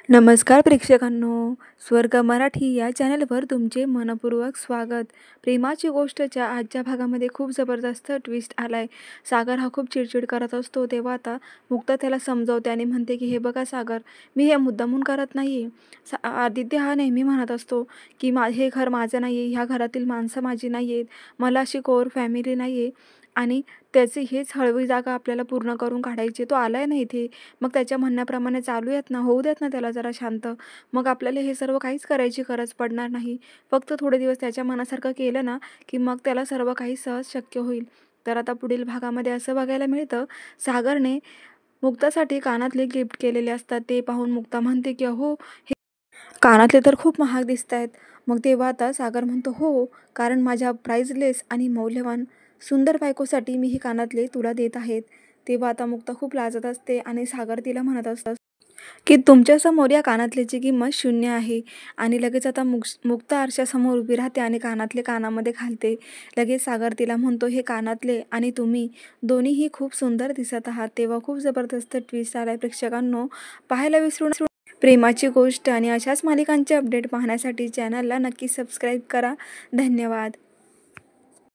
नमस्कार प्रेक्षकांनो, स्वर्ग मराठी या चॅनलवर तुमचे मनपूर्वक स्वागत. प्रेमाची गोष्टच्या आजच्या भागामध्ये खूप जबरदस्त ट्विस्ट आलाय. सागर हा खूप चिडचिड करत असतो, तेव्हा आता मुक्ता त्याला समजवते आणि म्हणते की हे बघा सागर, मी हे मुद्दामून करत नाही आहे. आदित्य हा नेहमी म्हणत असतो की हे घर माझं नाही आहे, ह्या घरातील माणसं माझी नाही आहेत, मला अशी कोर फॅमिली नाही आहे आणि त्याची हेच हळवी जागा आपल्याला पूर्ण करून काढायची. तो आलाय ना इथे, मग त्याच्या म्हणण्याप्रमाणे चालूयात ना, होऊ द्यात ना त्याला जरा शांत. मग आपल्याला हे सर्व काहीच करायची गरज पडणार नाही. फक्त थोडे दिवस त्याच्या मनासारखं केलं ना, की मग त्याला सर्व काही सहज शक्य होईल. तर आता पुढील भागामध्ये असं बघायला मिळतं, सागरने मुक्तासाठी कानातले गिफ्ट केलेले असतात. ते पाहून मुक्ता म्हणते की "अहो, हे कानातले तर खूप महाग दिसतायत." मग तेव्हा आता सागर म्हणतो, "हो, कारण माझ्या प्राइसलेस आणि मौल्यवान सुंदर बायकोसाठी मी हे कानातले तुला देत आहेत." तेव्हा आता मुक्ता खूप लाजत असते आणि सागर तिला म्हणत असतं की तुमच्यासमोर या कानातल्याची किंमत शून्य आहे. आणि लगेच आता मुक्ता आरशासमोर उभी राहते आणि कानातले कानामध्ये घालते. लगेच सागर तिला म्हणतो, "हे कानातले आणि तुम्ही दोन्हीही खूप सुंदर दिसत आहात." तेव्हा खूप जबरदस्त ट्विस्ट आलाय प्रेक्षकांनो, पाहायला विसरू नका. प्रेमाची गोष्ट आणि अशाच मालिकांचे अपडेट पाहण्यासाठी चॅनलला नक्की सबस्क्राईब करा. धन्यवाद.